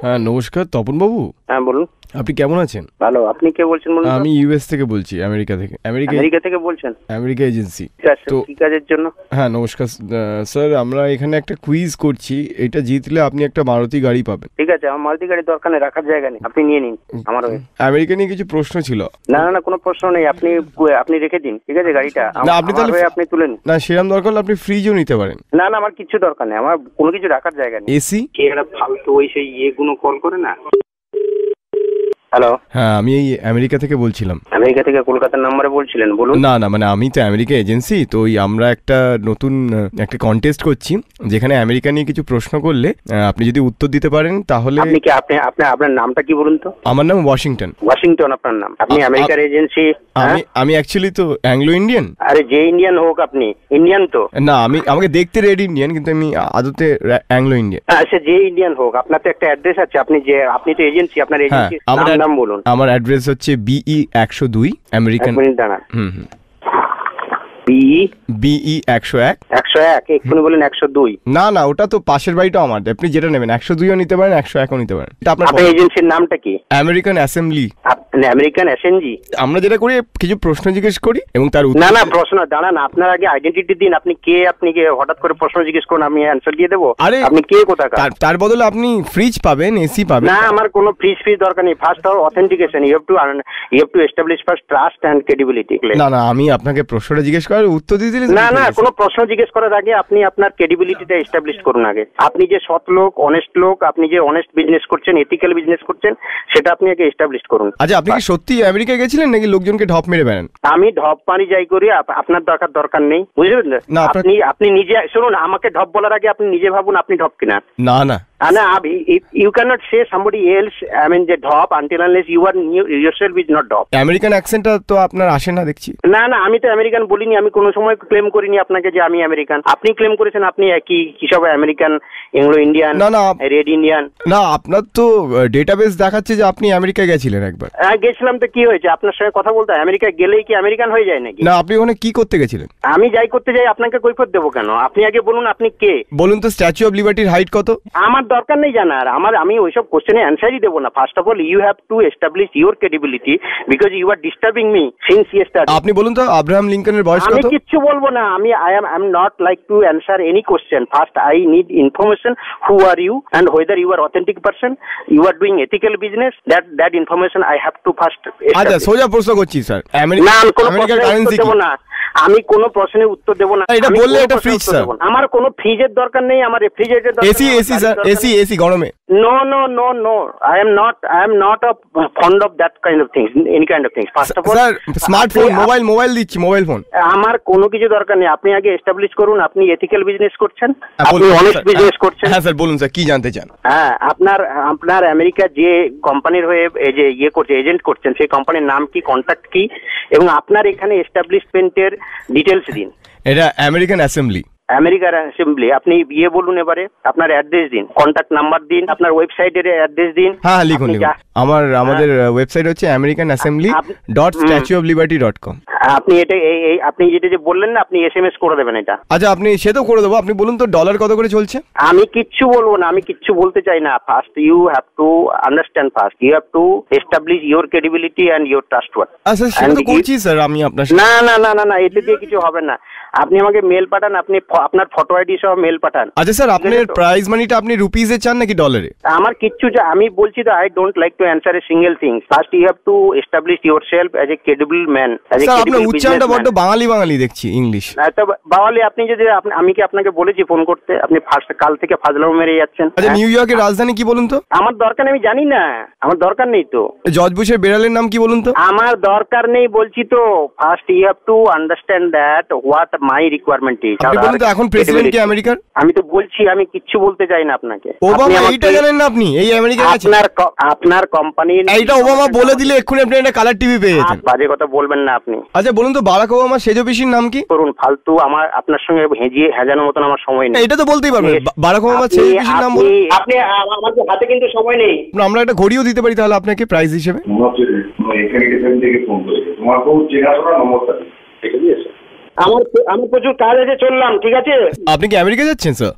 হ্যাঁ নমস্কার তপন বাবু। হ্যাঁ বলুন। আপনি কেমন আছেন? ভালো। আপনি কে বলছেন বলুন? আমি ইউএস থেকে বলছি, আমেরিকা থেকে। আমেরিকা থেকে বলছেন? America agency. তো কি কাজের জন্য? হ্যাঁ নমস্কার স্যার, আমরা এখানে একটা কুইজ করছি, এটা জিতলে আপনি একটা মারুতি গাড়ি পাবেন। ঠিক আছে, আমার মারুতি গাড়ি দরকার নেই, রাখার জায়গা নেই, আপনি নিয়ে নিন। আমার আমেরিকা নিয়ে কিছু প্রশ্ন ছিল। না না না, কোনো প্রশ্ন নেই, আপনি রেখে দিন, ঠিক আছে গাড়িটা। না আপনি তাহলে আপনি তুলে নিন। না সেরকম দরকার হলে আপনি ফ্রিজও নিতে পারেন। না না, আমার কিছু দরকার নেই, আমার কোনো কিছু রাখার জায়গা নেই। এসি কি একটা ফালতু ওই সেই ইয়েগুলো কল করে না। হ্যালো, হ্যাঁ আমি এই আমেরিকা থেকে বলছিলাম। আমেরিকা থেকে কলকাতার নাম্বারে বলছিলেন, বলুন। না না মানে আমি তো আমেরিকা এজেন্সি, তো আমরা একটা নতুন একটা কন্টেস্ট করছি, যেখানে আমেরিকা নিয়ে কিছু প্রশ্ন করলে আপনি যদি উত্তর দিতে পারেন তাহলে। আপনি কি আপনার নামটা কি বলুন তো? আমার নাম ওয়াশিংটন। ওয়াশিংটন আপনার নাম? আপনি আমেরিকার এজেন্সি? আমি অ্যাকচুয়ালি তো অ্যাংলো ইন্ডিয়ান। আরে যে ইন্ডিয়ান হোক, আপনি ইন্ডিয়ান তো? না আমাকে দেখতে রেড ইন্ডিয়ান, কিন্তু আমি আদতে অ্যাংলো ইন্ডিয়ান। আচ্ছা যে ইন্ডিয়ান হোক, আপনার তো একটা অ্যাড্রেস আছে, আপনি তো এজেন্সি, আপনার এজেন্সি নাম বলুন। আমার অ্যাড্রেস হচ্ছে BE 102 আমেরিকান। BE 101 এক্ষুনি বলেন 102। না না ওটা তো পাশের বাড়িটা আমার, আপনি যেটা নেবেন 102ও নিতে পারেন, 101ও নিতে পারেন। আপনার এজেন্সির নামটা কি? American assembly. American assembly. আমরা যেটা করি কিছু প্রশ্ন জিজ্ঞেস করি এবং তার না না প্রশ্ন দাঁড়ান, আপনার আগে আইডেন্টিটি দিন। আপনি কে? আপনি কে হঠাৎ করে প্রশ্ন জিজ্ঞেস করুন, আমি অ্যান্সার দিয়ে দেবো? আরে আপনি কে কোথাকার? তার বদলে আপনি ফ্রিজ পাবেন, এসি পাবেন। না আমার কোনো ফ্রিজ দরকার নেই। First authentication, you have to establish first trust and credibility. না না আমি আপনাকে প্রশ্নটা জিজ্ঞেস করার উত্তর দিয়ে দিলেন। না না, কোনো প্রশ্ন জিজ্ঞেস করার আগে আপনি আপনার ক্রেডিবিলিটিটা এস্টাবলিশ করুন আগে। আপনি যে সৎ লোক, অনেস্ট লোক, আপনি যে অনেস্ট বিজনেস করছেন, এথিক্যাল বিজনেস করছেন, সেটা আপনি আগে এস্টাবলিশ করুন। আচ্ছা আপনি কি সত্যি আমেরিকায় গেছিলেন নাকি লোকজনকে ঢপ মেরে বেড়ান? আমি ঢপ মারি যাই করি, আপনার দরকার নেই, বুঝলেন না? আপনি নিজে শুনুন, আমাকে ঢপ বলার আগে আপনি নিজে ভাবুন আপনি ঢপ কিনা। না না না, you cannot say somebody else, I mean the drop until unless you are yourself is not drop. American অ্যাকসেন্টটা তো আপনার আসে না দেখছি। না না, আমি তো আমেরিকান বলিনি, আমি কোনো সময় ক্লেম করিনি আপনাকে যে আমি আমেরিকান। আপনি ক্লেম করেছেন আপনি কি সব আমেরিকান, এংলো ইন্ডিয়ান, না রেড ইন্ডিয়ান। না আপনার তো ডেটাবেস দেখাচ্ছে যে আপনি আমেরিকায় গেছিলেন একবার। হ্যাঁ গেছিলাম, তো কি হয়েছে? আপনার সঙ্গে কথা বলতে আমেরিকায় গেলেই কি আমেরিকান হয়ে যায় নাকি? না আপনি ওখানে কি করতে গেছিলেন? আমি যাই করতে যাই আপনাকে কৈফিয়ত দেবো কেন? আপনি আগে বলুন আপনি কে? বলুন তো স্ট্যাচু অফ লিবার্টির হাইট কত? আমার দরকার নেই জানার, আমি ওইসব কোশ্চেনে অ্যান্সারই দেবো না। First of all you have to establish your credibility because you are disturbing me since yesterday. আপনি বলুন তো আব্রাহাম লিঙ্কনের বয়স কত? আমি কিচ্ছু বলবো না, I am not like to answer any question. First I need information, who are you and whether you are authentic person, you are doing ethical business, that information I have to first establish. আচ্ছা সোজা প্রশ্ন করছি sir, আমেরিকার currency কি? আমি কোনো প্রশ্নের উত্তর দেব না। এটা বললে এটা ফ্রিজ স্যার। আমার কোনো ফ্রিজের দরকার নেই, আমার রেফ্রিজারেটর দরকার। এসি স্যার, এসি গরমে। No, I am not a fond of that kind of things, any kind of things. First of all, sir smartphone, mobile দিচ্ছি, মোবাইল ফোন। আমার কোনো কিছু দরকার নেই, আপনি আগে এস্টাবলিশ করুন আপনি এথিক্যাল বিজনেস করছেন, আপনি অনেস্ট বিজনেস করছেন। হ্যাঁ স্যার বলুন স্যার কি জানতে চান? হ্যাঁ আপনার আমেরিকা যে কোম্পানির হয়ে এই যে করছে, এজেন্ট করছেন, সেই কোম্পানির নাম কি, কন্ট্যাক্ট কি, এবং আপনার এখানে এস্টাবলিশমেন্টের ডিটেলস দিন। এটা আমেরিকান অ্যাসেম্বলি। আমেরিকার অ্যাসেম্বলি। আপনি বলুন এবারে, আপনার অ্যাড্রেস দিন, কন্ট্যাক্ট নাম্বার দিন, আপনার ওয়েবসাইটের অ্যাড্রেস দিন। হ্যাঁ লিখুন। আমাদের ওয়েবসাইট হচ্ছে americanassembly.statueofliberty.com। আপনি যেটা যে বললেন না, আপনি SMS করে দেবেন এটা। আচ্ছা আপনি সে তো করে দেবো, আপনি বলুন তো ডলার কত করে চলছে? আমি কিচ্ছু বলবো না, আমি কিচ্ছু বলতে চাই না। First you have to understand, first you have to establish your credibility and your trustworthy. আচ্ছা সেটা তো করছি স্যার আমি আপনার। না এটা দিয়ে কিছু হবে না। আপনি আমাকে মেল পাঠান, আপনি আপনার ফটো আইডি সহ মেল পাঠান। আচ্ছা স্যার আপনার প্রাইস মানিটা আপনি রুপিজে চান নাকি ডলারে? আমার কিচ্ছু আমি বলছি তো, I don't like to answer a single thing. First you have to establish yourself as a credible man, as a credible businessman. উচ্চারণটা বড্ড বাঙালি দেখছি, ইংলিশ। তো বাঙালি আপনি যদি, আমি কি আপনাকে বলেছি ফোন করতে? আপনি কাল থেকে ফাজলামো মেরে যাচ্ছেন। আচ্ছা নিউ ইয়র্কের রাজধানী কি বলুন তো? আমার দরকার নেই, আমি জানি না, আমার দরকার নেই তো। জর্জ বুশের বিড়ালের নাম কি বলুন তো? আমার দরকার নেই বলছি তো। First you have to understand that what my requirement is. আপনি বলুন তো এখন প্রেসিডেন্ট কি আমেরিকার? আমি তো বলছি, আমি কিচ্ছু বলতে চাই না আপনাকে। ওবামা এইটা জানেন না আপনি? এই আমেরিকার আছে আপনার কোম্পানির এইটা ওবামা বলে দিলে এক্ষুনি আপনি একটা কালার টিভি পেয়ে যেতেন। বাজে কথা বলবেন না আপনি। আচ্ছা বলুন তো বারাক ওবামা সেজো পিসির নাম কি? করুন ফালতু, আপনার সঙ্গে হেজানোর মতন আমার সময় নেই। এটা তো বলতেই পারবেন, বারাক ওবামা সেজো পিসির নাম বলুন। আপনি আমার হাতে কিন্তু সময় নেই। আমরা একটা ঘড়িও দিতে পারি তাহলে আপনাকে প্রাইজ হিসেবে। আমার প্রচুর কাজ আছে, চললাম, ঠিক আছে? আপনি কি আমেরিকা যাচ্ছেন স্যার?